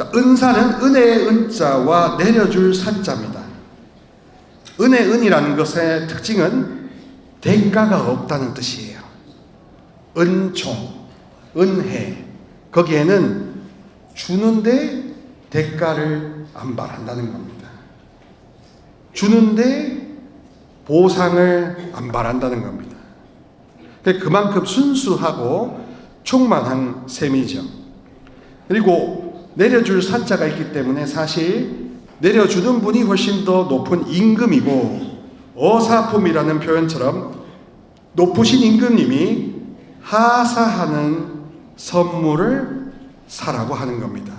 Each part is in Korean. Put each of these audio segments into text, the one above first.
자, 은사는 은혜의 은자와 내려줄 산자입니다. 은이라는 것의 특징은 대가가 없다는 뜻이에요. 은총, 은혜, 거기에는 주는데 대가를 안 바란다는 겁니다. 주는데 보상을 안 바란다는 겁니다. 그만큼 순수하고 충만한 셈이죠. 그리고 내려줄 산자가 있기 때문에 사실 내려주는 분이 훨씬 더 높은 임금이고, 어사품이라는 표현처럼 높으신 임금님이 하사하는 선물을 사라고 하는 겁니다.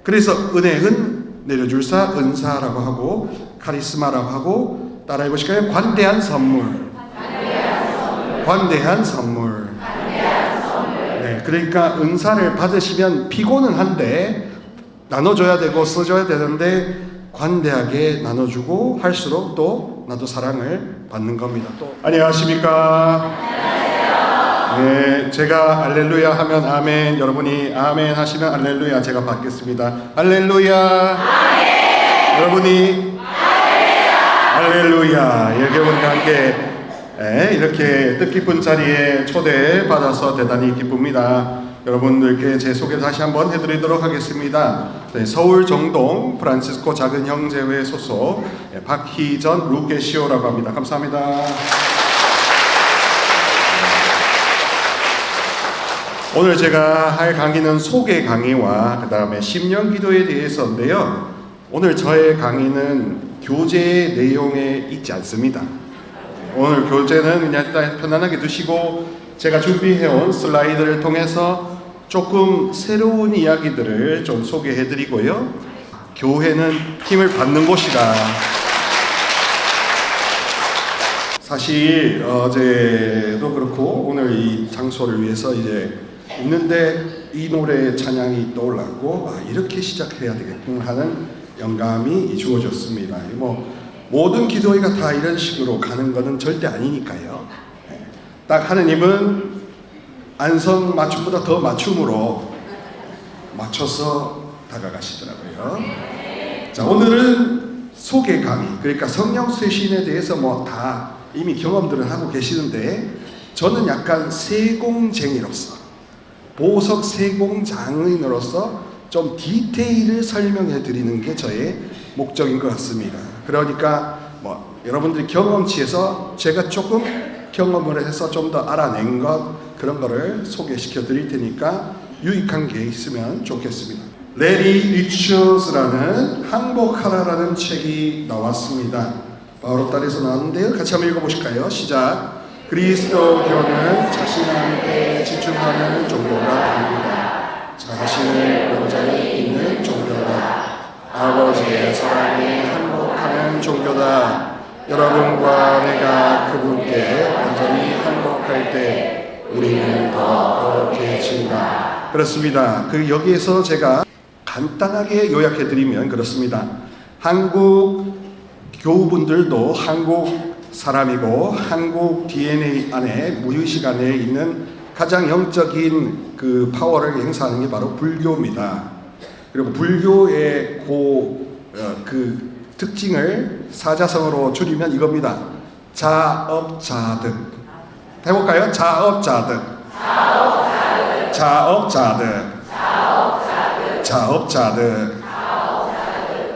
그래서 은혜는 내려줄사 은사라고 하고, 카리스마라고 하고, 따라해 보실까요? 관대한 선물. 관대한 선물. 네, 그러니까 은사를 받으시면 피곤은 한데 나눠줘야 되고 써줘야 되는데 관대하게 나눠주고 할수록 또 나도 사랑을 받는 겁니다. 또 안녕하십니까? 네, 제가 알렐루야 하면 아멘, 여러분이 아멘 하시면 알렐루야 제가 받겠습니다. 알렐루야. 아멘. 여러분이 할렐루야. 여러분과 함께 이렇게 뜻깊은 자리에 초대받아서 대단히 기쁩니다. 여러분들께 제 소개 다시 한번 해드리도록 하겠습니다. 네, 서울 정동 프란시스코 작은 형제회 소속 박희전 루게시오라고 합니다. 감사합니다. 오늘 제가 할 강의는 소개 강의와 그 다음에 심령 기도에 대해서인데요. 오늘 저의 강의는 교재의 내용에 있지 않습니다. 오늘 교재는 그냥 일단 편안하게 두시고 제가 준비해온 슬라이드를 통해서 조금 새로운 이야기들을 좀 소개해드리고요. 교회는 힘을 받는 곳이다. 사실 어제도 그렇고 오늘 이 장소를 위해서 이제 있는데 이 노래 찬양이 떠올랐고 이렇게 시작해야 되겠구나 하는 영감이 주어졌습니다. 모든 기도회가 다 이런 식으로 가는 것은 절대 아니니까요. 딱 하느님은 안성 맞춤보다 더 맞춤으로 맞춰서 다가가시더라고요. 자, 오늘은 소개 강의, 그러니까 성령 쇄신에 대해서 다 이미 경험들을 하고 계시는데 저는 약간 세공쟁이로서 보석 세공장인으로서 좀 디테일을 설명해 드리는 게 저의 목적인 것 같습니다. 그러니까 여러분들이 경험치에서 제가 조금 경험을 해서 좀 더 알아낸 것 그런 거를 소개시켜 드릴 테니까 유익한 게 있으면 좋겠습니다. 레리 리처스라는 항복하라라는 책이 나왔습니다. 바로 딸에서 나왔는데요. 같이 한번 읽어보실까요? 시작. 그리스도교는 자신한테 집중하는 종교가 아닙니다. 자신을 온전히 있는 종교다. 아버지의 사랑에 항복하는 종교다. 여러분과 내가 그분께 완전히 항복할 때 우리는 더 거룩해진다. 그렇습니다. 여기에서 제가 간단하게 요약해드리면 그렇습니다. 한국 교우분들도 한국 사람이고 한국 DNA 안에 무의식 안에 있는 가장 영적인 그 파워를 행사하는 게 바로 불교입니다. 그리고 불교의 그 특징을 사자성어로 줄이면 이겁니다. 자업자득. 해볼까요? 자업자득. 자업자득.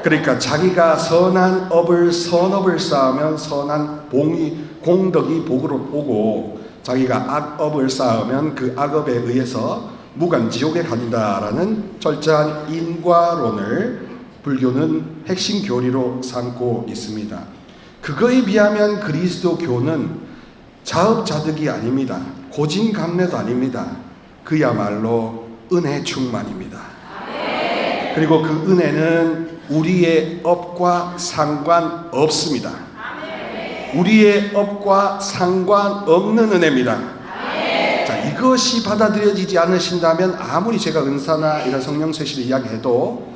그러니까 자기가 선한 업을 선업을 쌓으면 선한 공덕이 복으로 오고 자기가 악업을 쌓으면 그 악업에 의해서 무간지옥에 간다라는 철저한 인과론을 불교는 핵심 교리로 삼고 있습니다. 그거에 비하면 그리스도교는 자업자득이 아닙니다. 고진감래도 아닙니다. 그야말로 은혜 충만입니다. 그리고 그 은혜는 우리의 업과 상관없습니다. 우리의 업과 상관없는 은혜입니다. 자, 이것이 받아들여지지 않으신다면 아무리 제가 은사나 이런 성령 쇄신을 이야기해도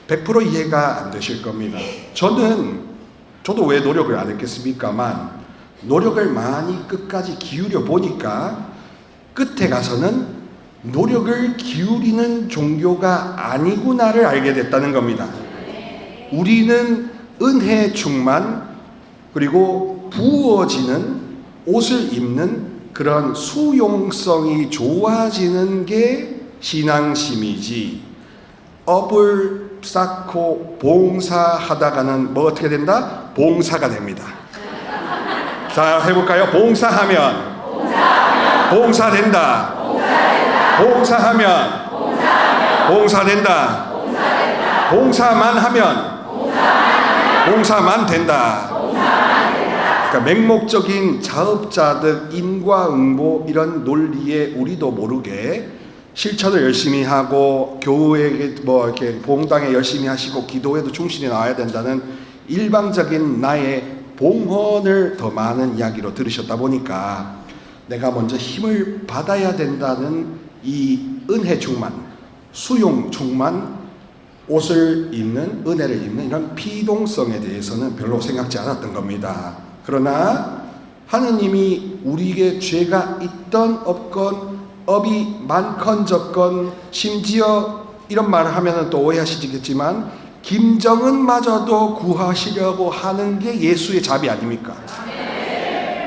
100% 이해가 안 되실 겁니다. 저도 왜 노력을 안 했겠습니까만 노력을 많이 끝까지 기울여 보니까 끝에 가서는 노력을 기울이는 종교가 아니구나를 알게 됐다는 겁니다. 우리는 은혜 충만, 그리고 부어지는 옷을 입는 그런 수용성이 좋아지는 게 신앙심이지, 업을 쌓고 봉사하다가는 뭐 어떻게 된다? 봉사가 됩니다. 자, 해볼까요? 봉사하면 봉사된다. 봉사하면 봉사된다. 봉사만 하면 봉사만 된다. 그러니까 맹목적인 자업자득, 인과응보 이런 논리에 우리도 모르게 실천을 열심히 하고 교회에 뭐 이렇게 봉당에 열심히 하시고 기도에도 충실히 나와야 된다는 일방적인 나의 봉헌을 더 많은 이야기로 들으셨다 보니까 내가 먼저 힘을 받아야 된다는 이 은혜 충만, 수용 충만, 옷을 입는, 은혜를 입는 이런 피동성에 대해서는 별로 생각지 않았던 겁니다. 그러나 하느님이 우리에게 죄가 있건 없건, 업이 많건 적건, 심지어 이런 말을 하면 또 오해하시겠지만 김정은마저도 구하시려고 하는 게 예수의 자비 아닙니까?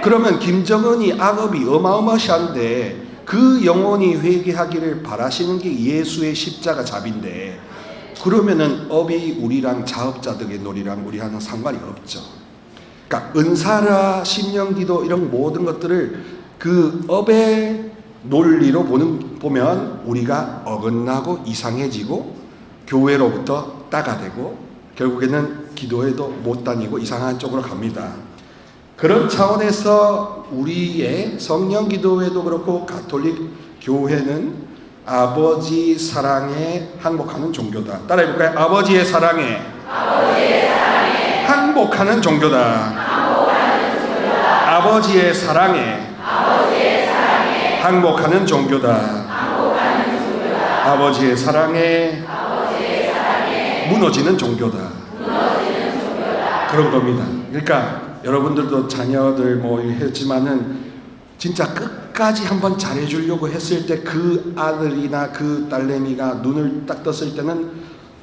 그러면 김정은이 악업이 어마어마한데 그 영혼이 회개하기를 바라시는 게 예수의 십자가 자비인데, 그러면은 업이 우리랑 자업자득의 놀이랑 우리하고는 상관이 없죠. 그러니까 은사라 심령기도 이런 모든 것들을 그 업의 논리로 보면 우리가 어긋나고 이상해지고 교회로부터 따가 되고 결국에는 기도에도 못 다니고 이상한 쪽으로 갑니다. 그런 차원에서 우리의 성령기도회도 그렇고 가톨릭 교회는 아버지 사랑에 항복하는 종교다. 따라해볼까요? 아버지의 사랑에 항복하는 종교다. 아버지의 사랑에 항복하는 종교다. 아버지의 사랑에 무너지는 종교다. 그런 겁니다. 그러니까 여러분들도 자녀들 뭐 했지만은 진짜 끝까지 한번 잘해주려고 했을 때 그 아들이나 그 딸내미가 눈을 딱 떴을 때는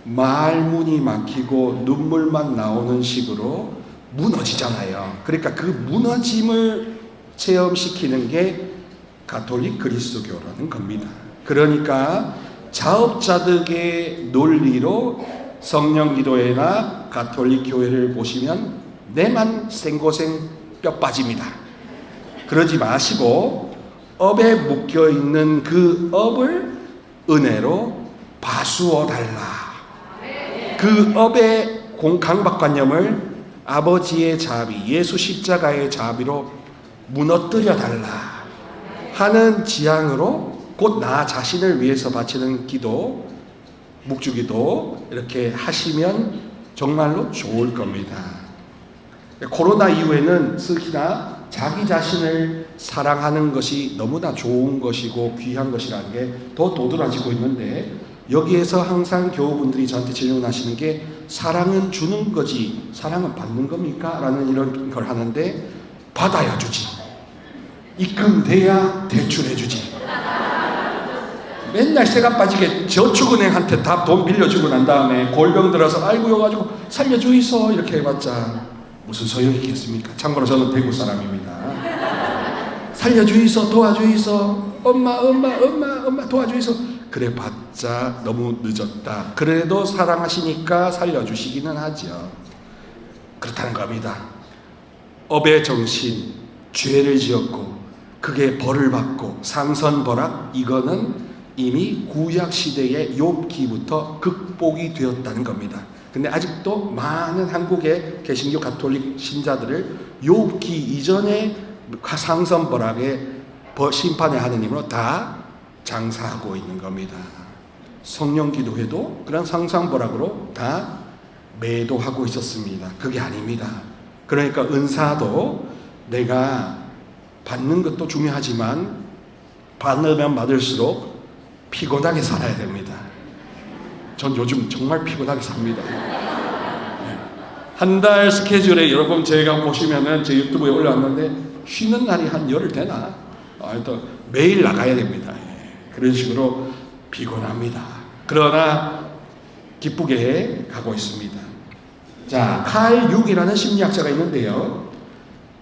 말문이 막히고 눈물만 나오는 식으로 무너지잖아요. 그러니까 그 무너짐을 체험시키는 게 가톨릭 그리스도교라는 겁니다. 그러니까 자업자득의 논리로 성령기도회나 가톨릭 교회를 보시면 내만 생고생 뼈 빠집니다. 그러지 마시고 업에 묶여있는 그 업을 은혜로 봐주어 달라. 그 업의 강박관념을 아버지의 자비, 예수 십자가의 자비로 무너뜨려 달라 하는 지향으로 곧 나 자신을 위해서 바치는 기도, 묵주기도 이렇게 하시면 정말로 좋을 겁니다. 코로나 이후에는 특히나 자기 자신을 사랑하는 것이 너무나 좋은 것이고 귀한 것이라는 게 더 도드라지고 있는데, 여기에서 항상 교우분들이 저한테 질문하시는 게 사랑은 주는 거지 사랑은 받는 겁니까? 라는 이런 걸 하는데, 받아야 주지. 입금돼야 대출해 주지. 맨날 새가 빠지게 저축은행한테 다 돈 빌려주고 난 다음에 골병 들어서 아이고 여가지고 살려주이소 이렇게 해봤자 무슨 소용이 있겠습니까? 참고로 저는 대구 사람입니다. 살려주이소, 도와주이소, 엄마 도와주이소 그래 봤자 너무 늦었다. 그래도 사랑하시니까 살려주시기는 하죠. 그렇다는 겁니다. 업의 정신, 죄를 지었고 그게 벌을 받고 상선벌악, 이거는 이미 구약시대의 욥기부터 극복이 되었다는 겁니다. 근데 아직도 많은 한국의 개신교 가톨릭 신자들을 욥기 이전에 상선벌악의 심판의 하느님으로 다 장사하고 있는 겁니다. 성령기도회도 그런 상선벌악으로 다 매도하고 있었습니다. 그게 아닙니다. 그러니까 은사도 내가 받는 것도 중요하지만 받으면 받을수록 피곤하게 살아야 됩니다. 전 요즘 정말 피곤하게 삽니다. 한 달 스케줄에 여러분 제가 보시면은 제 유튜브에 올라왔는데 쉬는 날이 한 열흘 되나? 또 매일 나가야 됩니다. 그런 식으로 피곤합니다. 그러나 기쁘게 가고 있습니다. 자, 칼 융이라는 심리학자가 있는데요.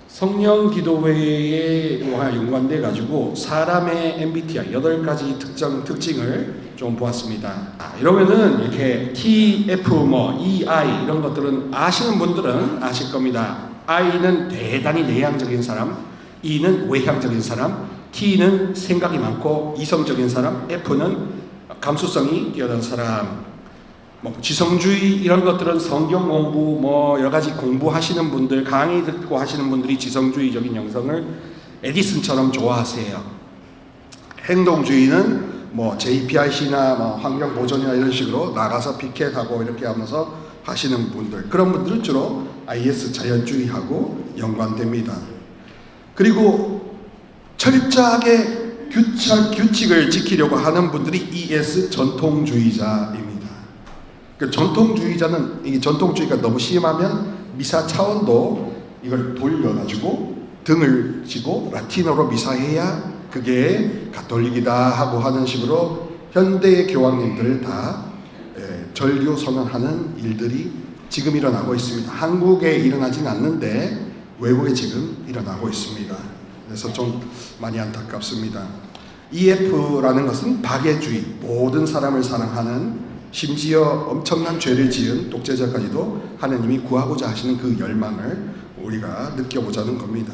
성령 기도회와 연관돼 가지고 사람의 MBTI 8가지 특징을 좀 보았습니다. 이러면은 이렇게 T, F, EI 이런 것들은 아시는 분들은 아실 겁니다. I는 대단히 내향적인 사람, E는 외향적인 사람, T는 생각이 많고 이성적인 사람, F는 감수성이 뛰어난 사람. 지성주의 이런 것들은 성경 공부 여러 가지 공부하시는 분들, 강의 듣고 하시는 분들이 지성주의적인 영성을 에디슨처럼 좋아하세요. 행동주의는 JPIC나 환경 보존이나 이런 식으로 나가서 피켓하고 이렇게 하면서 하시는 분들, 그런 분들은 주로 IS 자연주의하고 연관됩니다. 그리고 철저하게 규칙을 지키려고 하는 분들이 ES 전통주의자입니다. 전통주의자는 이 전통주의가 너무 심하면 미사 차원도 이걸 돌려가지고 등을 지고 라틴어로 미사해야 그게 가톨릭이다 하고 하는 식으로 현대의 교황님들을 다 절교 선언하는 일들이 지금 일어나고 있습니다. 한국에 일어나진 않는데 외국에 지금 일어나고 있습니다. 그래서 좀 많이 안타깝습니다. EF라는 것은 박애주의, 모든 사람을 사랑하는, 심지어 엄청난 죄를 지은 독재자까지도 하나님이 구하고자 하시는 그 열망을 우리가 느껴보자는 겁니다.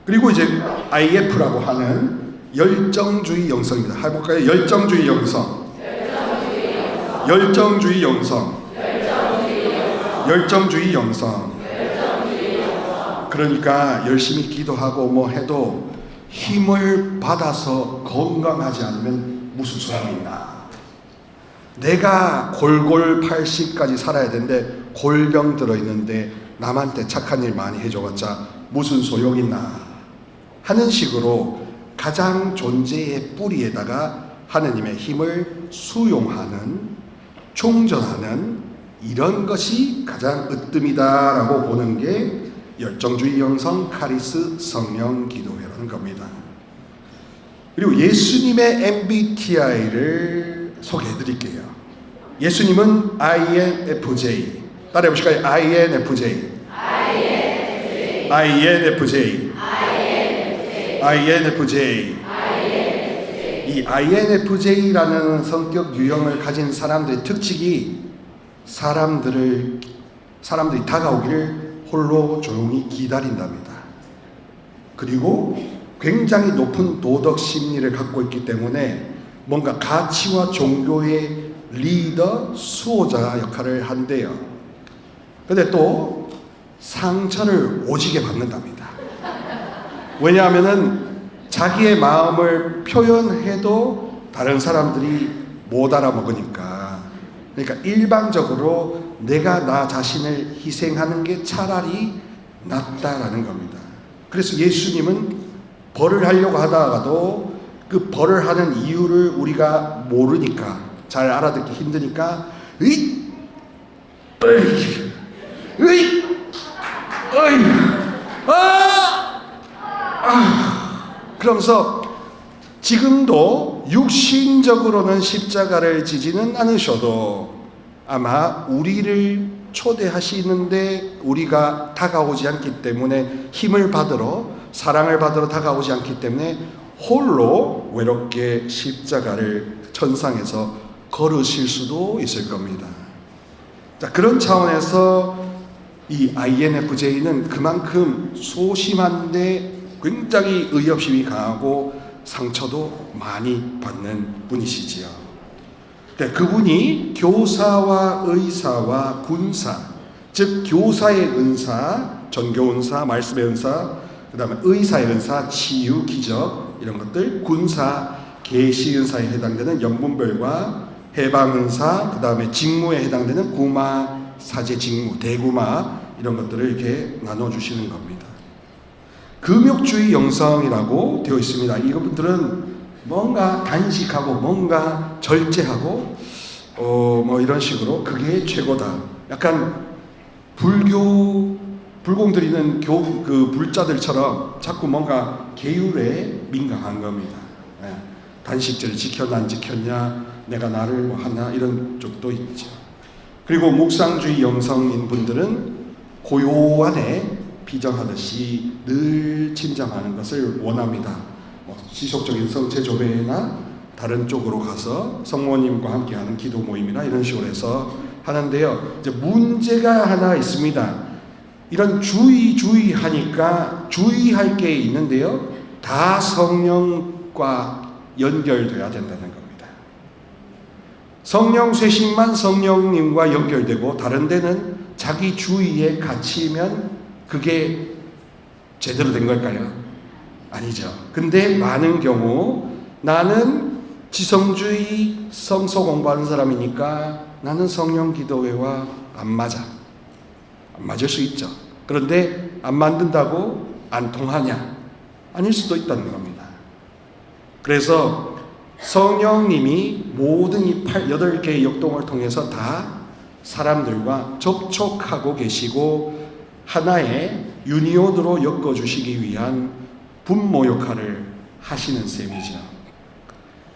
그리고 이제 IF라고 하는 열정주의 영성입니다. 해볼까요? 열정주의 영성. 열정주의 영성. 열정주의 영성. 그러니까 열심히 기도하고 해도 힘을 받아서 건강하지 않으면 무슨 소용이 있나. 내가 골골 80까지 살아야 되는데 골병 들어있는데 남한테 착한 일 많이 해줘봤자 무슨 소용이 있나 하는 식으로 가장 존재의 뿌리에다가 하느님의 힘을 수용하는, 충전하는 이런 것이 가장 으뜸이다라고 보는 게 열정주의 영성 카리스 성령 기도회라는 겁니다. 그리고 예수님의 MBTI를 소개해 드릴게요. 예수님은 INFJ. 따라해 보실까요? INFJ. INFJ. INFJ. 이 INFJ라는 성격 유형을 가진 사람들의 특징이 사람들이 다가오기를 홀로 조용히 기다린답니다. 그리고 굉장히 높은 도덕 심리를 갖고 있기 때문에 뭔가 가치와 종교의 리더, 수호자 역할을 한대요. 근데 또 상처를 오지게 받는답니다. 왜냐하면은 자기의 마음을 표현해도 다른 사람들이 못 알아먹으니까. 그러니까 일방적으로 내가 나 자신을 희생하는 게 차라리 낫다라는 겁니다. 그래서 예수님은 벌을 하려고 하다가도 그 벌을 하는 이유를 우리가 모르니까, 잘 알아듣기 힘드니까 그러면서 지금도 육신적으로는 십자가를 지지는 않으셔도 아마 우리를 초대하시는데 우리가 다가오지 않기 때문에, 힘을 받으러, 사랑을 받으러 다가오지 않기 때문에 홀로 외롭게 십자가를 천상에서 걸으실 수도 있을 겁니다. 자, 그런 차원에서 이 INFJ는 그만큼 소심한데 굉장히 의협심이 강하고 상처도 많이 받는 분이시지요. 그분이 교사와 의사와 군사, 즉 교사의 은사, 전교 은사, 말씀의 은사, 그 다음에 의사의 은사, 치유, 기적 이런 것들, 군사, 계시 은사에 해당되는 영분별과 해방 은사, 그 다음에 직무에 해당되는 구마, 사제 직무, 대구마 이런 것들을 이렇게 나눠주시는 겁니다. 금욕주의 영성이라고 되어 있습니다. 이분들은 뭔가 단식하고 뭔가 절제하고 이런 식으로 그게 최고다. 약간 불공 드리는 그 불자들처럼 자꾸 뭔가 계율에 민감한 겁니다. 단식절 지켰나 안 지켰냐, 내가 나를 뭐 하나, 이런 쪽도 있죠. 그리고 묵상주의 영성인 분들은 고요한에 비정하듯이 늘 침잠하는 것을 원합니다. 지속적인 성체 조배나 다른 쪽으로 가서 성모님과 함께하는 기도 모임이나 이런 식으로 해서 하는데요. 이제 문제가 하나 있습니다. 이런 주의하니까 주의할 게 있는데요. 다 성령과 연결돼야 된다는 겁니다. 성령 쇄신만 성령님과 연결되고 다른 데는 자기 주의에 갇히면 그게 제대로 된 걸까요? 아니죠. 근데 많은 경우 나는 지성주의 성서 공부하는 사람이니까 나는 성령 기도회와 안 맞아. 안 맞을 수 있죠. 그런데 안 만든다고 안 통하냐? 아닐 수도 있다는 겁니다. 그래서 성령님이 모든 이 8개의 역동을 통해서 다 사람들과 접촉하고 계시고 하나의 유니온으로 엮어주시기 위한 분모 역할을 하시는 셈이죠.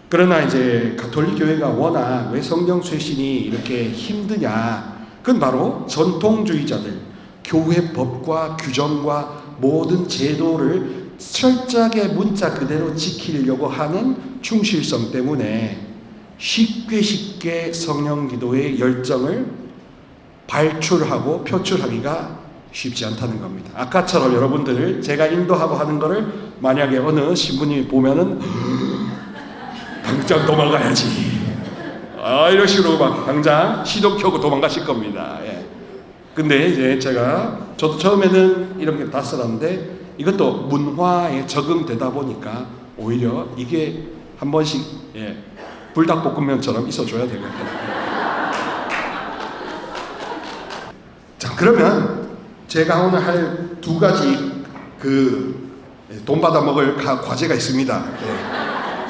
그러나 이제 가톨릭 교회가 워낙 왜 성령 쇄신이 이렇게 힘드냐? 그건 바로 전통주의자들, 교회 법과 규정과 모든 제도를 철저하게 문자 그대로 지키려고 하는 충실성 때문에 쉽게 성령 기도의 열정을 발출하고 표출하기가 쉽지 않다는 겁니다. 아까처럼 여러분들 제가 인도하고 하는 거를 만약에 어느 신부님이 보면은 당장 도망가야지. 이런 식으로 막 당장 시동 켜고 도망가실 겁니다. 예. 근데 이제 저도 처음에는 이런 게 낯설었는데 이것도 문화에 적응되다 보니까 오히려 이게 한 번씩 불닭볶음면처럼 있어줘야 되거든요. 자, 그러면 제가 오늘 할 2가지 돈 받아 먹을 과제가 있습니다.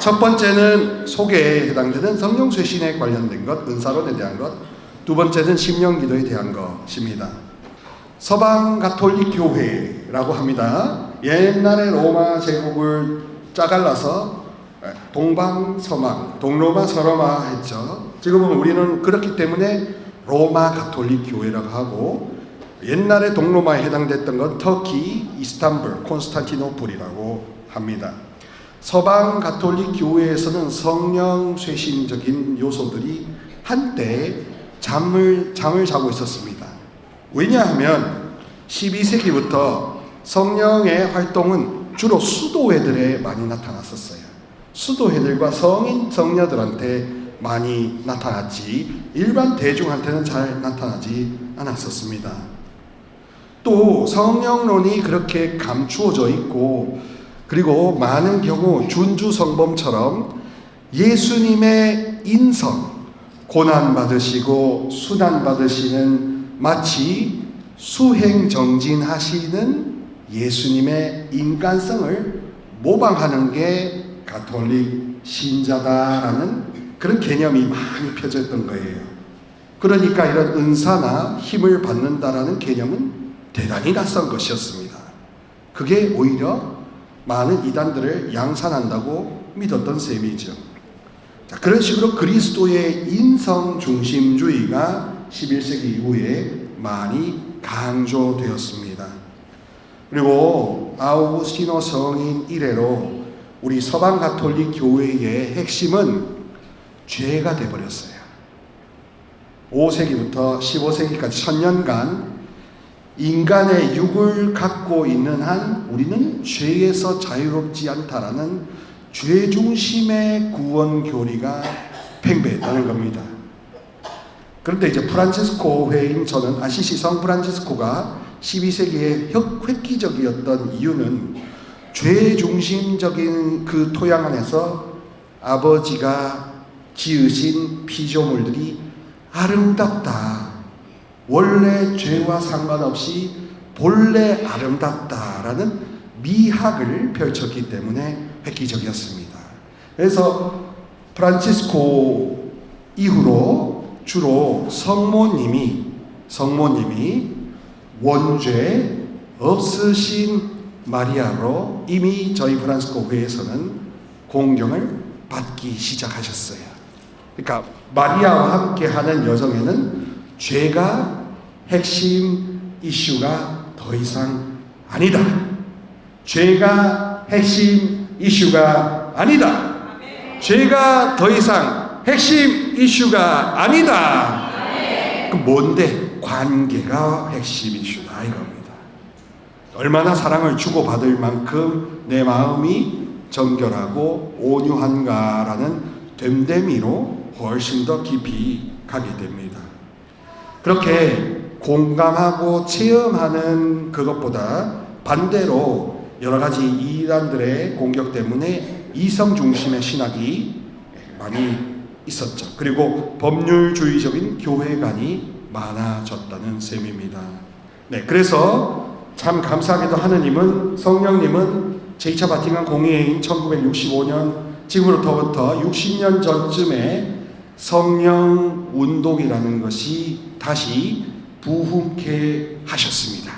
첫 번째는 소개에 해당되는 성령 쇄신에 관련된 것, 은사론에 대한 것. 2번째는 심령 기도에 대한 것입니다. 서방 가톨릭 교회라고 합니다. 옛날에 로마 제국을 짜갈라서 동방 서방, 동로마 서로마 했죠. 지금은 우리는 그렇기 때문에 로마 가톨릭 교회라고 하고, 옛날에 동로마에 해당됐던 건 터키, 이스탄불, 콘스탄티노플이라고 합니다. 서방 가톨릭 교회에서는 성령 쇄신적인 요소들이 한때 잠을 자고 있었습니다. 왜냐하면 12세기부터 성령의 활동은 주로 수도회들에 많이 나타났었어요. 수도회들과 성인 성녀들한테 많이 나타났지 일반 대중한테는 잘 나타나지 않았었습니다. 또 성령론이 그렇게 감추어져 있고, 그리고 많은 경우 준주성범처럼 예수님의 인성, 고난받으시고 순환받으시는 마치 수행정진하시는 예수님의 인간성을 모방하는 게 가톨릭 신자다라는 그런 개념이 많이 펴졌던 거예요. 그러니까 이런 은사나 힘을 받는다라는 개념은 대단히 낯선 것이었습니다. 그게 오히려 많은 이단들을 양산한다고 믿었던 셈이죠. 자, 그런 식으로 그리스도의 인성 중심주의가 11세기 이후에 많이 강조되었습니다. 그리고 아우구스티노 성인 이래로 우리 서방 가톨릭 교회의 핵심은 죄가 되어버렸어요. 5세기부터 15세기까지 1000년간 인간의 육을 갖고 있는 한 우리는 죄에서 자유롭지 않다라는 죄 중심의 구원 교리가 팽배했다는 겁니다. 그런데 이제 프란치스코 회인 저는 아시시 성 프란치스코가 12세기에 획기적이었던 이유는 죄 중심적인 그 토양 안에서 아버지가 지으신 피조물들이 아름답다. 원래 죄와 상관없이 본래 아름답다라는 미학을 펼쳤기 때문에 획기적이었습니다. 그래서 프란치스코 이후로 주로 성모님이 원죄 없으신 마리아로 이미 저희 프란치스코 회에서는 공경을 받기 시작하셨어요. 그러니까 마리아와 함께 하는 여정에는 죄가 핵심 이슈가 더 이상 아니다. 죄가 핵심 이슈가 아니다. 죄가 더 이상 핵심 이슈가 아니다. 그 뭔데? 관계가 핵심 이슈다 이겁니다. 얼마나 사랑을 주고받을 만큼 내 마음이 정결하고 온유한가라는 됨됨이로 훨씬 더 깊이 가게 됩니다. 그렇게 공감하고 체험하는 그것보다 반대로 여러 가지 이단들의 공격 때문에 이성 중심의 신학이 많이 있었죠. 그리고 법률주의적인 교회관이 많아졌다는 셈입니다. 네, 그래서 참 감사하게도 하느님은, 성령님은 제2차 바티칸 공의회인 1965년 지금으로부터 60년 전쯤에 성령 운동이라는 것이 다시 부흥케 하셨습니다.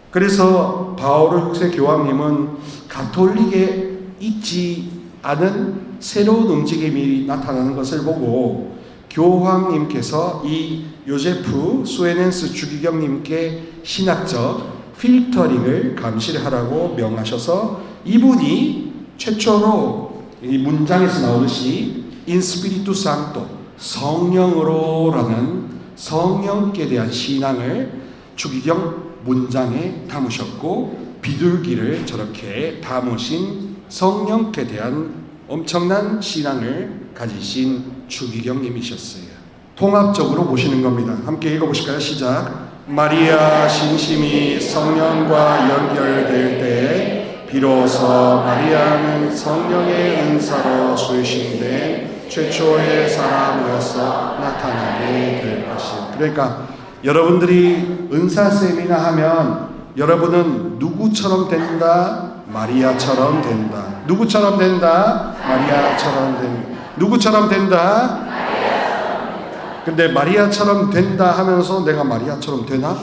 그래서 바오로 6세 교황님은 가톨릭에 있지 않은 새로운 움직임이 나타나는 것을 보고 교황님께서 이 요제프 수에넨스 주기경님께 신학적 필터링을 감시하라고 명하셔서 이분이 최초로 이 문장에서 나오듯이 인스피리투 상토 성령으로라는 성령께 대한 신앙을 주기경 문장에 담으셨고 비둘기를 저렇게 담으신 성령께 대한 엄청난 신앙을 가지신 주기경님이셨어요. 통합적으로 보시는 겁니다. 함께 읽어보실까요? 시작. 마리아 신심이 성령과 연결될 때 비로소 마리아는 성령의 은사로 쇄신된 최초의 사람으로서 나타나게 될 것이요. 그러니까 여러분들이 은사 세미나 하면 여러분은 누구처럼 된다? 마리아처럼 된다. 누구처럼 된다? 마리아처럼 된다. 누구처럼 된다? 근데 마리아처럼 된다 하면서 내가 마리아처럼 되나?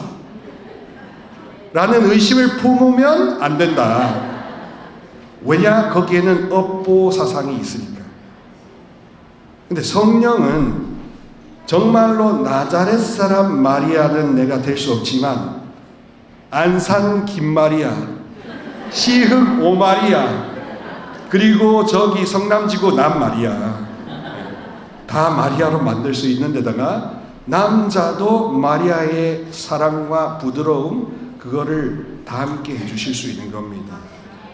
라는 의심을 품으면 안 된다. 왜냐? 거기에는 업보 사상이 있으니까. 근데 성령은 정말로 나자렛 사람 마리아는 내가 될 수 없지만 안산 김마리아, 시흥 오마리아, 그리고 저기 성남지구 남마리아 다 마리아로 만들 수 있는 데다가 남자도 마리아의 사랑과 부드러움 그거를 다 함께 해주실 수 있는 겁니다.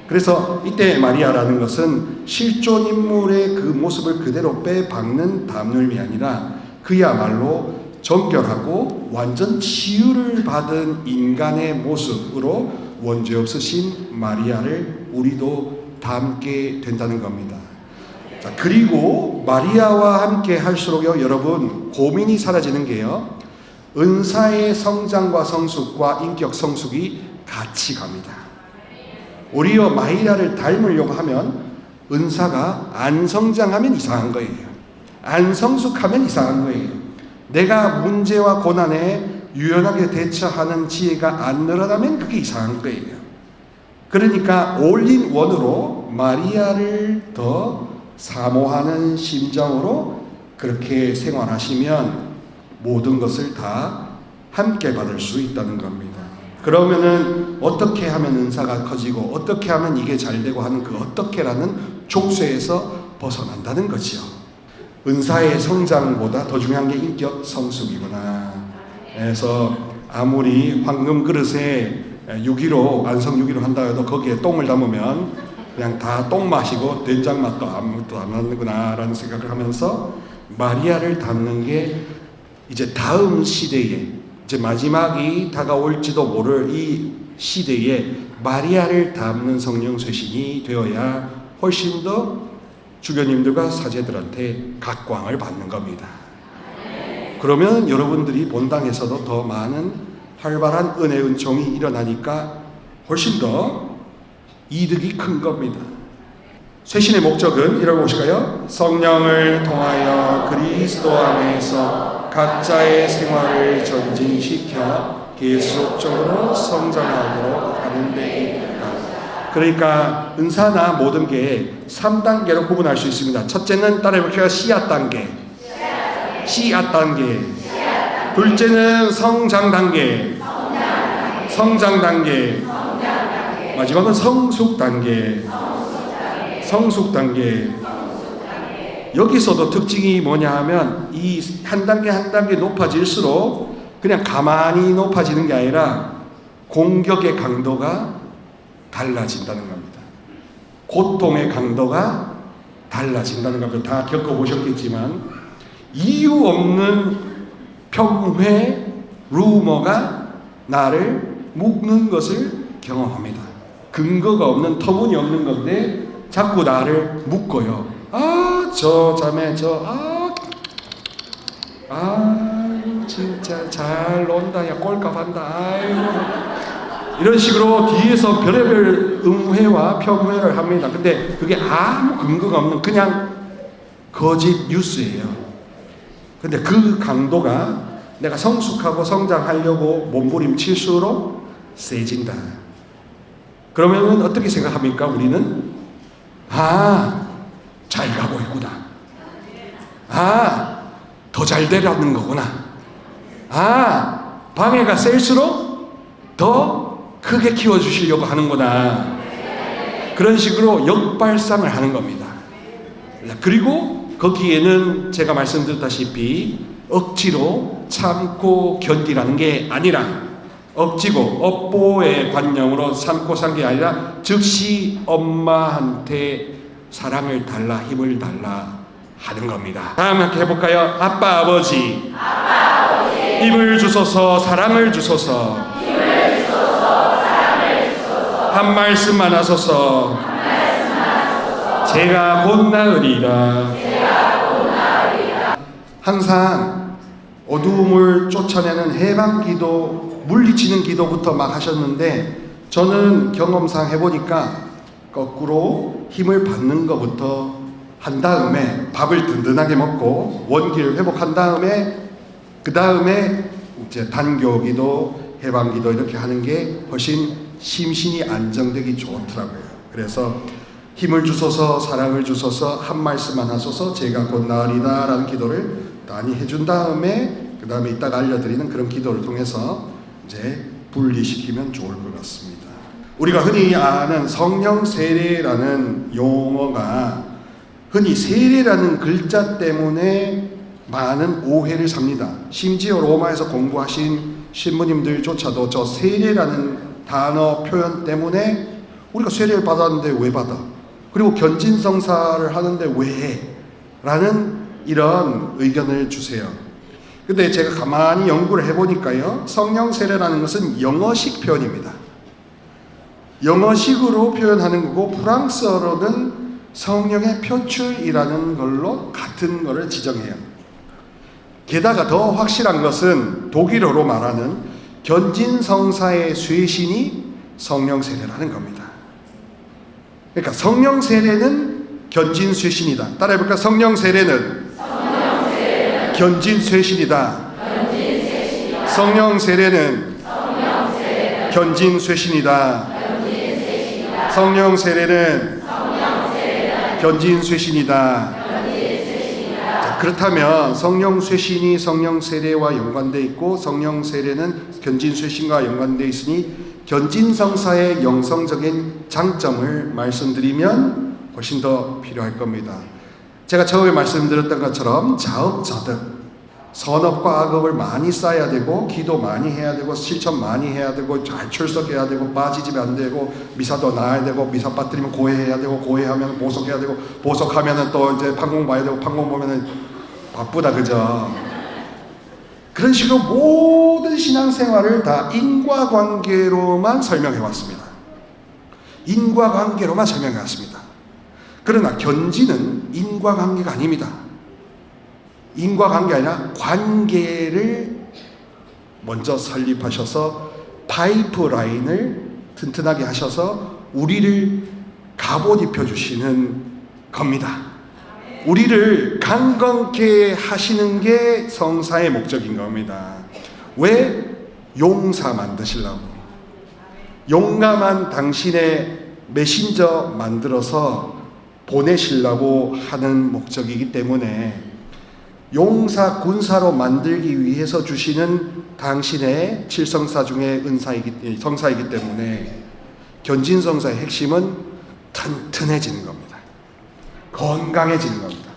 그래서 이때 마리아라는 것은 실존 인물의 그 모습을 그대로 빼박는 담임이 아니라 그야말로 정결하고 완전 치유를 받은 인간의 모습으로 원죄 없으신 마리아를 우리도 닮게 된다는 겁니다. 자, 그리고 마리아와 함께 할수록요, 여러분 고민이 사라지는 게요, 은사의 성장과 성숙과 인격 성숙이 같이 갑니다. 오히려 마리아를 닮으려고 하면 은사가 안 성장하면 이상한 거예요. 안 성숙하면 이상한 거예요. 내가 문제와 고난에 유연하게 대처하는 지혜가 안 늘어나면 그게 이상한 거예요. 그러니까 올인원으로 마리아를 더 사모하는 심정으로 그렇게 생활하시면 모든 것을 다 함께 받을 수 있다는 겁니다. 그러면은 어떻게 하면 은사가 커지고 어떻게 하면 이게 잘 되고 하는 그 어떻게라는 족쇄에서 벗어난다는 거지요. 은사의 성장보다 더 중요한 게 인격 성숙이구나. 그래서 아무리 황금 그릇에 6.15 안성 6.15 한다 해도 거기에 똥을 담으면 그냥 다 똥 마시고 된장 맛도 아무것도 안 나는구나 라는 생각을 하면서 마리아를 담는 게 이제 다음 시대에 이제 마지막이 다가올지도 모를 이 시대에 마리아를 담는 성령 쇄신이 되어야 훨씬 더 주교님들과 사제들한테 각광을 받는 겁니다. 그러면 여러분들이 본당에서도 더 많은 활발한 은혜 은총이 일어나니까 훨씬 더 이득이 큰 겁니다. 쇄신의 목적은 이라고 보실까요? 성령을 통하여 그리스도 안에서 각자의 생활을 전진시켜 계속적으로 성장하도록 하는 데 있다. 그러니까 은사나 모든 게 3단계로 구분할 수 있습니다. 첫째는 따라해볼게요. 씨앗 단계. 씨앗 단계. 둘째는 성장 단계. 성장 단계. 마지막은 성숙 단계. 성숙 단계. 여기서도 특징이 뭐냐 하면 이 한 단계 한 단계 높아질수록 그냥 가만히 높아지는 게 아니라 공격의 강도가 달라진다는 겁니다. 고통의 강도가 달라진다는 겁니다. 다 겪어보셨겠지만 이유 없는 평회, 루머가 나를 묶는 것을 경험합니다. 근거가 없는 터무니없는 건데 자꾸 나를 묶어요. 저 자매 진짜 잘 논다. 야 꼴값 한다. 아이고. 이런 식으로 뒤에서 별의별 음회와 평회를 합니다. 근데 그게 아무 근거가 없는 그냥 거짓 뉴스예요. 근데 그 강도가 내가 성숙하고 성장하려고 몸부림칠수록 세진다. 그러면 어떻게 생각합니까? 우리는 잘 가고 있구나. 더 잘 되라는 거구나. 방해가 셀수록 더 크게 키워주시려고 하는구나. 그런 식으로 역발상을 하는 겁니다. 그리고 거기에는 제가 말씀드렸다시피 억지로 참고 견디라는 게 아니라 억지고 업보의 관념으로 참고 산 게 아니라 즉시 엄마한테 사랑을 달라, 힘을 달라 하는 겁니다. 다음 함께 해볼까요? 아빠 아버지 힘을 주소서, 사랑을 주소서, 한 말씀만 하소서, 제가 곧 나으리라. 항상 어두움을 쫓아내는 해방기도, 물리치는 기도부터 막 하셨는데 저는 경험상 해보니까 거꾸로 힘을 받는 것부터 한 다음에 밥을 든든하게 먹고 원기를 회복한 다음에 그 다음에 이제 단교기도, 해방기도 이렇게 하는 게 훨씬 심신이 안정되기 좋더라고요. 그래서 힘을 주소서, 사랑을 주소서, 한 말씀만 하소서, 제가 곧 나으리다 라는 기도를 많이 해준 다음에 그 다음에 이따가 알려드리는 그런 기도를 통해서 이제 분리시키면 좋을 것 같습니다. 우리가 흔히 아는 성령 세례라는 용어가 흔히 세례라는 글자 때문에 많은 오해를 삽니다. 심지어 로마에서 공부하신 신부님들조차도 저 세례라는 단어 표현 때문에 우리가 세례를 받았는데 왜 받아? 그리고 견진성사를 하는데 왜 해? 라는 이런 의견을 주세요. 근데 제가 가만히 연구를 해보니까요, 성령 세례라는 것은 영어식 표현입니다. 영어식으로 표현하는 거고 프랑스어로는 성령의 표출이라는 걸로 같은 거를 지정해요. 게다가 더 확실한 것은 독일어로 말하는 견진성사의 쇄신이 성령 세례라는 겁니다. 그러니까 성령 세례는 견진 쇄신이다. 따라해볼까? 성령 세례는 견진 쇄신이다. 성령 세례는 견진 쇄신이다. 성령 세례는 견진 쇄신이다. 자, 그렇다면 성령 쇄신이 성령 세례와 연관되어 있고 성령 세례는 견진 쇄신과 연관되어 있으니 견진성사의 영성적인 장점을 말씀드리면 훨씬 더 필요할 겁니다. 제가 처음에 말씀드렸던 것처럼 자업자득, 선업과 악업을 많이 쌓아야 되고 기도 많이 해야 되고 실천 많이 해야 되고 잘 출석해야 되고 빠지면 안 되고 미사도 나야 되고 미사 빠뜨리면 고해해야 되고 고해하면 보석해야 되고 보석하면은 또 이제 판공 봐야 되고 판공 보면은 바쁘다, 그죠? 그런 식으로 모든 신앙생활을 다 인과관계로만 설명해 왔습니다. 인과관계로만 설명해 왔습니다. 그러나 견지는 인과관계가 아닙니다. 인과관계 아니라 관계를 먼저 설립하셔서 파이프라인을 튼튼하게 하셔서 우리를 갑옷 입혀주시는 겁니다. 우리를 강건케 하시는 게 성사의 목적인 겁니다. 왜? 용사 만드시려고. 용감한 당신의 메신저 만들어서 보내시려고 하는 목적이기 때문에 용사 군사로 만들기 위해서 주시는 당신의 칠성사 중에 성사이기 때문에 견진성사의 핵심은 튼튼해지는 겁니다. 건강해지는 겁니다.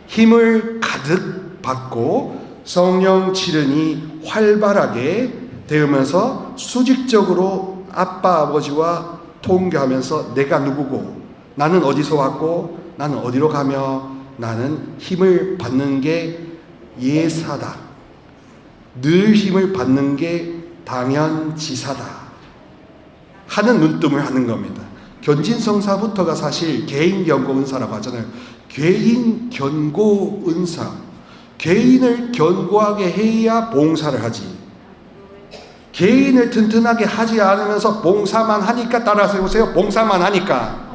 힘을 가득 받고 성령 지른이 활발하게 되면서 수직적으로 아빠 아버지와 통교하면서 내가 누구고 나는 어디서 왔고 나는 어디로 가며 나는 힘을 받는 게 예사다. 늘 힘을 받는 게 당연지사다 하는 눈뜸을 하는 겁니다. 견진성사부터가 사실 개인견고은사라고 하잖아요. 개인견고은사. 개인을 견고하게 해야 봉사를 하지. 개인을 튼튼하게 하지 않으면서 봉사만 하니까, 따라서 해보세요. 봉사만 하니까.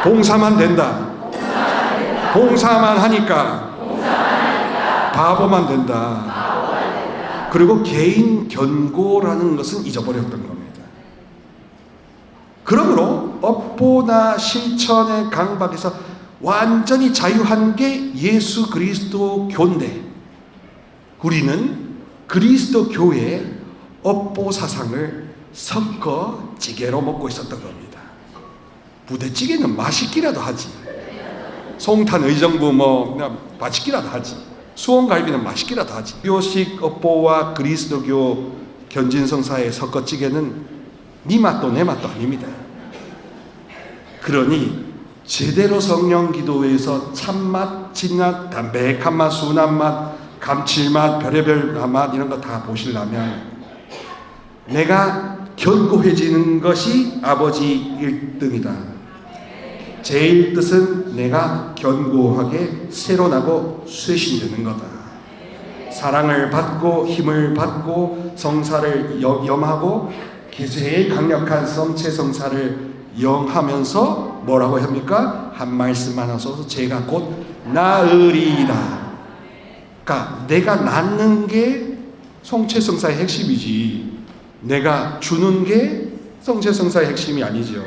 봉사만 된다. 봉사만 하니까. 바보만 된다. 그리고 개인 견고라는 것은 잊어버렸던 겁니다. 그러므로 업보나 실천의 강박에서 완전히 자유한 게 예수 그리스도 교인데, 우리는 그리스도 교회의 업보 사상을 섞어 찌개로 먹고 있었던 겁니다. 부대찌개는 맛있기라도 하지. 송탄 의정부 그냥 맛있기라도 하지. 수원갈비는 맛있기라도 하지. 교식 업보와 그리스도교 견진성사의 섞어찌개는 네 맛도 내 맛도 아닙니다. 그러니 제대로 성령 기도에서 참맛, 진맛, 담백한 맛, 순한 맛, 감칠맛, 별의별 맛 이런 거 다 보시려면 내가 견고해지는 것이 아버지 1등이다. 제 1뜻은 내가 견고하게 새로나고 쇄신되는 거다. 사랑을 받고 힘을 받고 성사를 염하고 제일 강력한 성체 성사를 영하면서 뭐라고 합니까? 한 말씀 하나 써서 제가 곧 나으리이다. 그러니까 내가 낳는 게 성체 성사의 핵심이지 내가 주는 게 성체 성사의 핵심이 아니죠.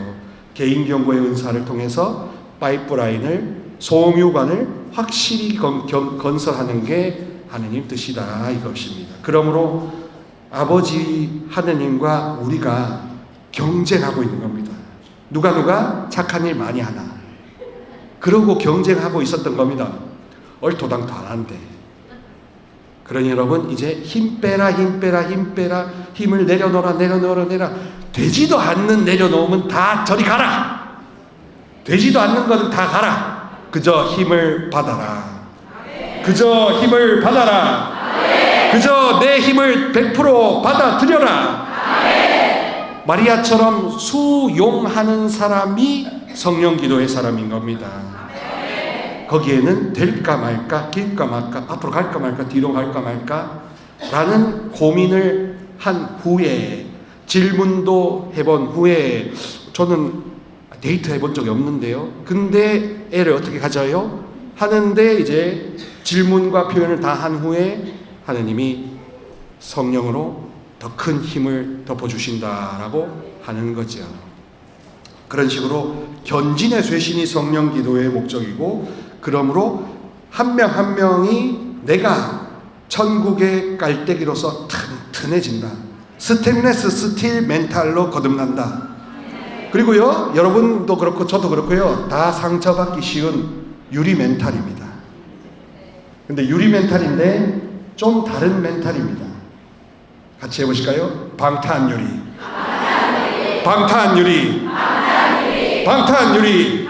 개인 경고의 은사를 통해서 파이프라인을 송유관을 확실히 건설하는 게 하느님 뜻이다 이것입니다. 그러므로 아버지 하느님과 우리가 경쟁하고 있는 겁니다. 누가 착한 일 많이 하나. 그러고 경쟁하고 있었던 겁니다. 얼토당토 안 한대. 그러니 여러분 이제 힘 빼라 힘을 내려놓으라 되지도 않는 내려놓으면 다 저리 가라. 되지도 않는 것은 다 가라. 그저 힘을 받아라. 그저 힘을 받아라. 그저 내 힘을 100% 받아들여라. 마리아처럼 수용하는 사람이 성령 기도의 사람인 겁니다. 거기에는 될까 말까, 길까 말까, 앞으로 갈까 말까, 뒤로 갈까 말까 라는 고민을 한 후에, 질문도 해본 후에, 저는 데이트 해본 적이 없는데요. 근데 애를 어떻게 가져요? 하는데 이제 질문과 표현을 다 한 후에 하느님이 성령으로 더 큰 힘을 덮어주신다라고 하는 거죠. 그런 식으로 견진의 쇄신이 성령 기도의 목적이고, 그러므로 한 명 한 명이 내가 천국의 깔때기로서 튼튼해진다. 스테인레스 스틸 멘탈로 거듭난다. 그리고요, 여러분도 그렇고 저도 그렇고요, 다 상처받기 쉬운 유리 멘탈입니다. 근데 유리 멘탈인데 좀 다른 멘탈입니다. 같이 해보실까요? 방탄유리. 방탄유리. 방탄유리.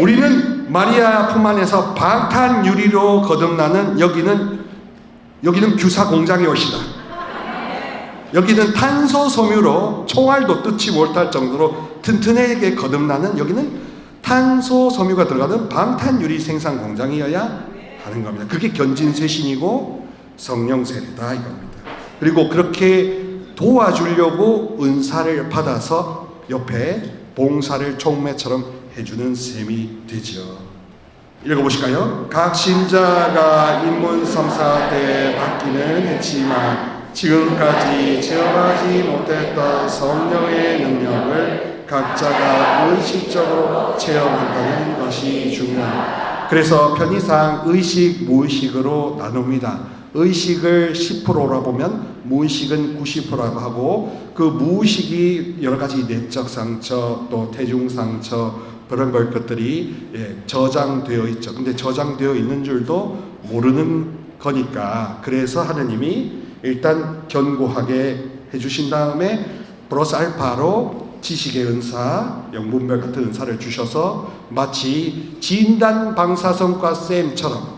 우리는 마리아 품 안에서 방탄유리로 거듭나는, 여기는 규사 공장의 옷이다. 여기는 탄소 섬유로 총알도 뜯지 못할 정도로 튼튼하게 거듭나는, 여기는 탄소 섬유가 들어가는 방탄유리 생산 공장이어야 하는 겁니다. 그게 견진쇄신이고 성령 세례다 이겁니다. 그리고 그렇게 도와주려고 은사를 받아서 옆에 봉사를 총매처럼 해주는 셈이 되죠. 읽어보실까요? 각 신자가 인문 3, 4대 받기는 했지만 지금까지 체험하지 못했던 성령의 능력을 각자가 의식적으로 체험한다는 것이 중요합니다. 그래서 편의상 의식, 무의식으로 나눕니다. 의식을 10%라 보면 무의식은 90%라고 하고, 그 무의식이 여러 가지 내적 상처, 또 대중 상처, 그런 것들이 저장되어 있죠. 근데 저장되어 있는 줄도 모르는 거니까, 그래서 하느님이 일단 견고하게 해주신 다음에 플러스 알파로 지식의 은사, 영분별 같은 은사를 주셔서 마치 진단 방사선과 쌤처럼,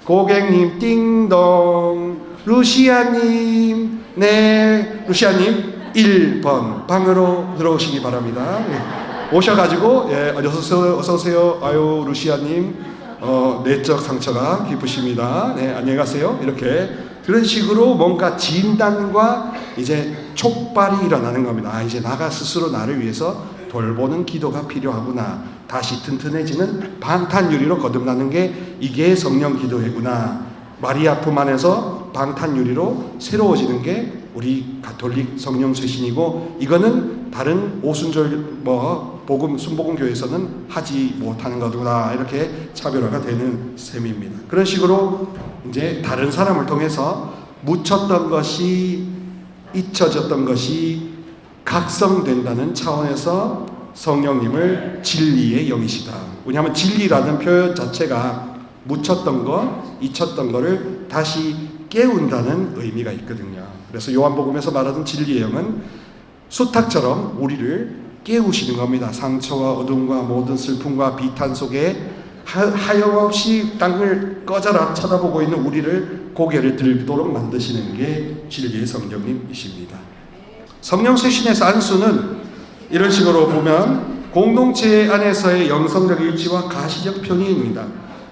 고객님 띵동, 루시아님, 네, 루시아님 1번 방으로 들어오시기 바랍니다. 오셔가지고 어서 오세요. 아유, 루시아님 내적 상처가 깊으십니다. 네, 안녕히 가세요. 이렇게 그런 식으로 뭔가 진단과 이제 촉발이 일어나는 겁니다. 이제 나가 스스로 나를 위해서 돌보는 기도가 필요하구나. 다시 튼튼해지는 방탄유리로 거듭나는 게 이게 성령 기도회구나. 마리아 품 안에서 방탄유리로 새로워지는 게 우리 가톨릭 성령 쇄신이고, 이거는 다른 오순절 복음 순복음 교회에서는 하지 못하는 거구나. 이렇게 차별화가 되는 셈입니다. 그런 식으로 이제 다른 사람을 통해서 묻혔던 것이, 잊혀졌던 것이 각성된다는 차원에서 성령님을 진리의 영이시다. 왜냐하면 진리라는 표현 자체가 묻혔던 거, 잊혔던 거를 다시 깨운다는 의미가 있거든요. 그래서 요한복음에서 말하는 진리의 영은 수탉처럼 우리를 깨우시는 겁니다. 상처와 어둠과 모든 슬픔과 비탄 속에 하염없이 땅을 꺼져라 쳐다보고 있는 우리를 고개를 들도록 만드시는 게 진리의 성령님이십니다. 성령 쇄신에서 안수는 이런 식으로 보면 공동체 안에서의 영성적 일치와 가시적 편의입니다.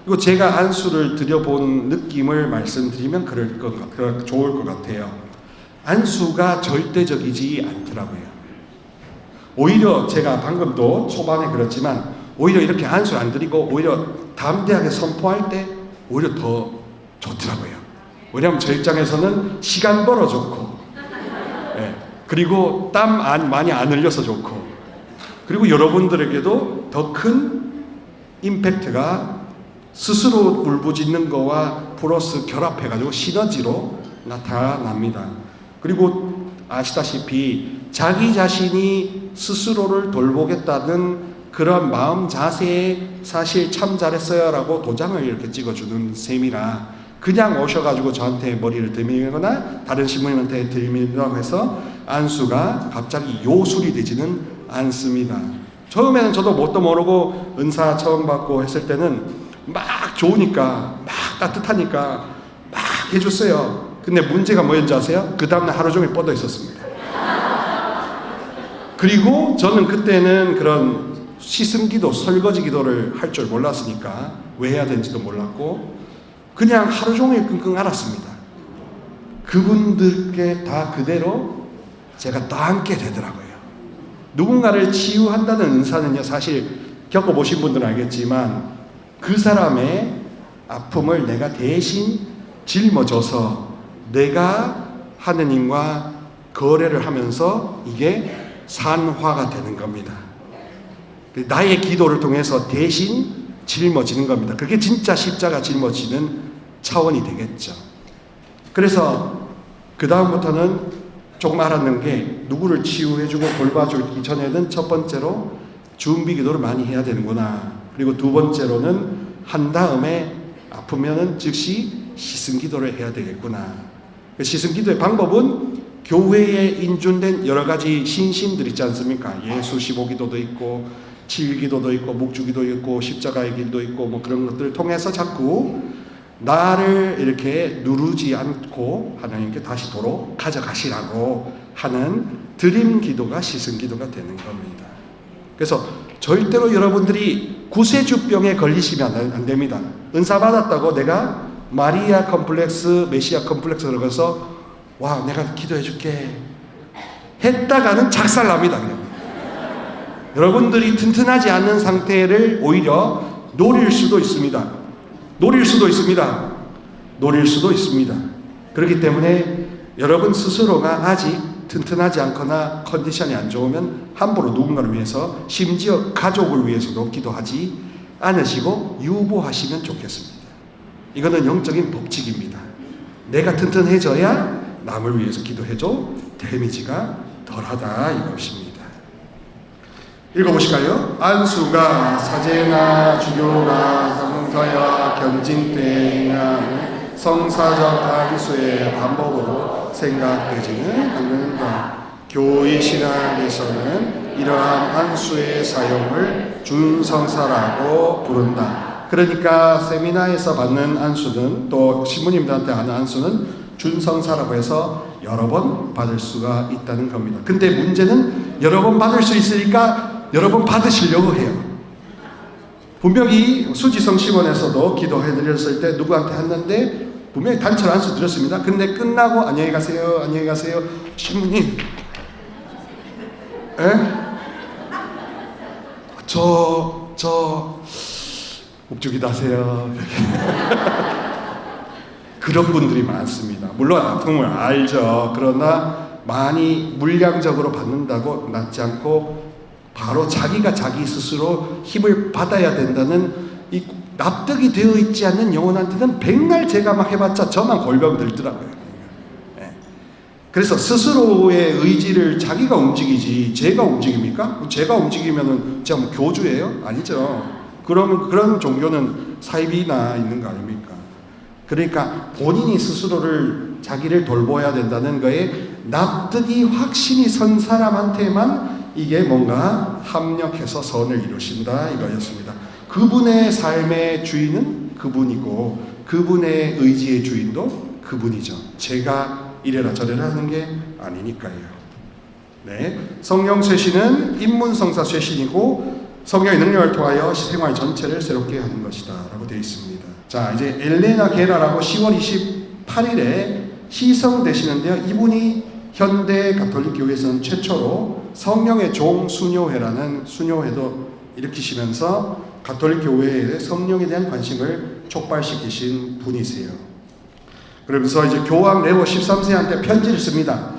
그리고 제가 안수를 드려본 느낌을 말씀드리면 좋을 것 같아요. 안수가 절대적이지 않더라고요. 오히려 제가 방금도 초반에 그렇지만, 오히려 이렇게 안수를 안 드리고 오히려 담대하게 선포할 때 오히려 더 좋더라고요. 왜냐하면 저 입장에서는 시간 벌어 좋고, 그리고 땀 많이 안 흘려서 좋고, 그리고 여러분들에게도 더 큰 임팩트가 스스로 울부짖는 거와 플러스 결합해가지고 시너지로 나타납니다. 그리고 아시다시피 자기 자신이 스스로를 돌보겠다는 그런 마음 자세에 사실 참 잘했어요 라고 도장을 이렇게 찍어주는 셈이라, 그냥 오셔가지고 저한테 머리를 들밀거나 다른 신부님한테 들밀라고 해서 안수가 갑자기 요술이 되지는 않습니다. 처음에는 저도 뭣도 모르고 은사 처음 받고 했을 때는 막 좋으니까, 막 따뜻하니까 막 해줬어요. 근데 문제가 뭐였는지 아세요? 그 다음날 하루 종일 뻗어 있었습니다. 그리고 저는 그때는 그런 시승기도, 설거지 기도를 할 줄 몰랐으니까 왜 해야 되는지도 몰랐고 그냥 하루 종일 끙끙 앓았습니다. 그분들께 다 그대로 제가 닿게 되더라고요. 누군가를 치유한다는 은사는요, 사실 겪어보신 분들은 알겠지만 그 사람의 아픔을 내가 대신 짊어져서 내가 하느님과 거래를 하면서 이게 산화가 되는 겁니다. 나의 기도를 통해서 대신 짊어지는 겁니다. 그게 진짜 십자가 짊어지는 차원이 되겠죠. 그래서 그 다음부터는 조금 알았는 게, 누구를 치유해주고 돌봐주기 전에는 첫 번째로 준비 기도를 많이 해야 되는구나. 그리고 두 번째로는 한 다음에 아프면은 즉시 시승 기도를 해야 되겠구나. 시승 기도의 방법은 교회에 인준된 여러 가지 신심들 있지 않습니까? 예수 15기도도 있고 7기도도 있고 묵주기도 있고 십자가의 길도 있고 뭐 그런 것들을 통해서 자꾸 나를 이렇게 누르지 않고 하나님께 다시 도로 가져가시라고 하는 드림 기도가 시승 기도가 되는 겁니다. 그래서 절대로 여러분들이 구세주병에 걸리시면 안 됩니다. 은사 받았다고 내가 마리아 컴플렉스, 메시아 컴플렉스 그러면서 와 내가 기도해 줄게 했다가는 작살납니다. 그냥. 여러분들이 튼튼하지 않는 상태를 오히려 노릴 수도 있습니다. 노릴 수도 있습니다. 그렇기 때문에 여러분 스스로가 아직 튼튼하지 않거나 컨디션이 안 좋으면 함부로 누군가를 위해서, 심지어 가족을 위해서도 기도하지 않으시고 유보하시면 좋겠습니다. 이거는 영적인 법칙입니다. 내가 튼튼해져야 남을 위해서 기도해도 데미지가 덜하다 이것입니다. 읽어보실까요? 안수가 사제나 주교가 성서와 견진 때 행하는 성사적 안수의 반복으로 생각되지는 않는다. 교회 신학에서는 이러한 안수의 사용을 준성사라고 부른다. 그러니까 세미나에서 받는 안수는, 또 신부님들한테 하는 안수는 준성사라고 해서 여러 번 받을 수가 있다는 겁니다. 근데 문제는 여러 번 받을 수 있으니까 여러 번 받으시려고 해요. 분명히 수지성 시원에서도 기도해드렸을 때 누구한테 했는데 분명히 단체로 안수 드렸습니다. 근데 끝나고 안녕히 가세요, 안녕히 가세요. 신부님, 목적이 나세요. 그런 분들이 많습니다. 물론 아픔을 알죠. 그러나 많이 물량적으로 받는다고 낫지 않고 바로 자기가 자기 스스로 힘을 받아야 된다는 이 납득이 되어 있지 않는 영혼한테는 백날 제가 막 해봤자 저만 골병 들더라고요. 그래서 스스로의 의지를 자기가 움직이지 제가 움직입니까? 제가 움직이면은 제가 뭐 교주예요? 아니죠. 그러면 그런 종교는 사이비나 있는 거 아닙니까? 그러니까 본인이 스스로를 자기를 돌봐야 된다는 거에 납득이 확신이 선 사람한테만 이게 뭔가 합력해서 선을 이루신다 이거였습니다. 그분의 삶의 주인은 그분이고 그분의 의지의 주인도 그분이죠. 제가 이래라 저래라 하는 게 아니니까요. 네, 성령 쇄신은 인문성사 쇄신이고 성령의 능력을 통하여 생활 전체를 새롭게 하는 것이다 라고 되어 있습니다. 자, 이제 엘레나 게라라고 10월 28일에 시성되시는데요. 이분이 현대 가톨릭 교회에서는 최초로 성령의 종 수녀회라는 수녀회도 일으키시면서 가톨릭 교회에 성령에 대한 관심을 촉발시키신 분이세요. 그러면서 이제 교황 레오 13세한테 편지를 씁니다.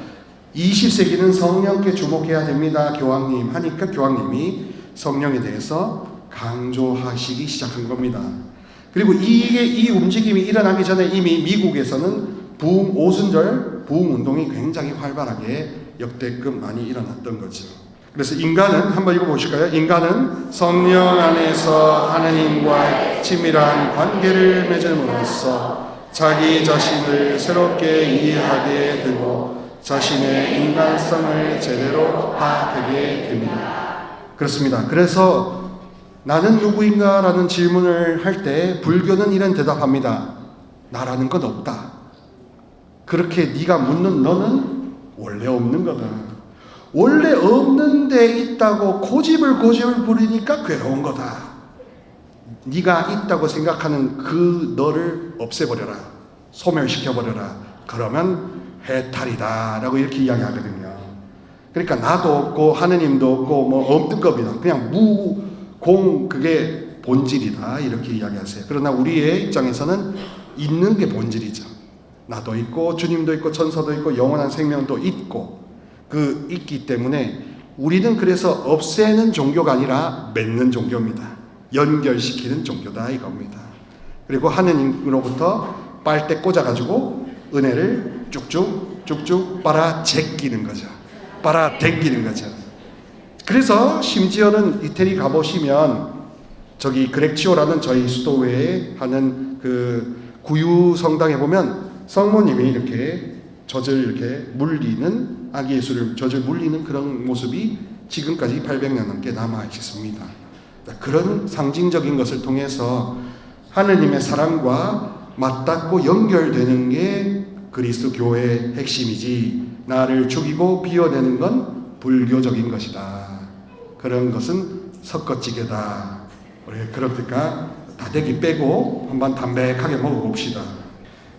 20세기는 성령께 주목해야 됩니다, 교황님 하니까 교황님이 성령에 대해서 강조하시기 시작한 겁니다. 그리고 이 움직임이 일어나기 전에 이미 미국에서는 부흥 오순절 부흥 운동이 굉장히 활발하게 역대급 많이 일어났던 거죠. 그래서 인간은 한번 읽어보실까요? 인간은 성령 안에서 하느님과의 친밀한 관계를 맺음으로써 자기 자신을 새롭게 이해하게 되고 자신의 인간성을 제대로 파악하게 됩니다. 그렇습니다. 그래서 나는 누구인가 라는 질문을 할 때 불교는 이런 대답합니다. 나라는 건 없다. 그렇게 네가 묻는 너는 원래 없는 거다. 원래 없는 데 있다고 고집을 부리니까 괴로운 거다. 네가 있다고 생각하는 그 너를 없애버려라. 소멸시켜버려라. 그러면 해탈이다 라고 이렇게 이야기하거든요. 그러니까 나도 없고 하느님도 없고 뭐 없는 겁니다. 그냥 무공, 그게 본질이다 이렇게 이야기하세요. 그러나 우리의 입장에서는 있는 게 본질이죠. 나도 있고 주님도 있고 천사도 있고 영원한 생명도 있고 그 있기 때문에 우리는 그래서 없애는 종교가 아니라 맺는 종교입니다. 연결시키는 종교다 이겁니다. 그리고 하느님으로부터 빨대 꽂아가지고 은혜를 쭉쭉 빨아 제끼는 거죠. 빨아 당기는 거죠. 그래서 심지어는 이태리 가보시면 저기 그렉치오라는 저희 수도회에 하는 그 구유 성당에 보면 성모님이 이렇게 젖을 이렇게 물리는 아기 예수를 젖을 물리는 그런 모습이 지금까지 800년 넘게 남아 있습니다. 그런 상징적인 것을 통해서 하느님의 사랑과 맞닿고 연결되는 게 그리스도 교회의 핵심이지 나를 죽이고 비워내는 건 불교적인 것이다. 그런 것은 섞어찌개다. 우리 그러니까 다대기 빼고 한번 담백하게 먹어봅시다.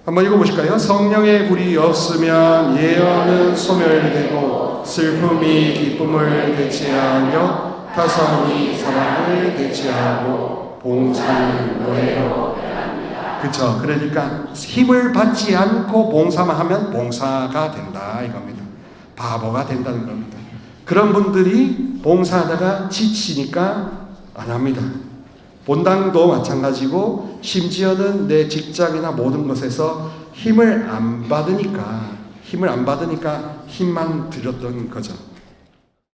한번 읽어보실까요? 성령의 불이 없으면 예언은 소멸되고 슬픔이 기쁨을 대체하며 타성이 사랑을 대체하고 봉사는 노예로 변합니다. 그렇죠. 그러니까 힘을 받지 않고 봉사만 하면 봉사가 된다 이겁니다. 바보가 된다는 겁니다. 그런 분들이 봉사하다가 지치니까 안 합니다. 본당도 마찬가지고 심지어는 내 직장이나 모든 것에서 힘을 안 받으니까 힘만 들였던 거죠.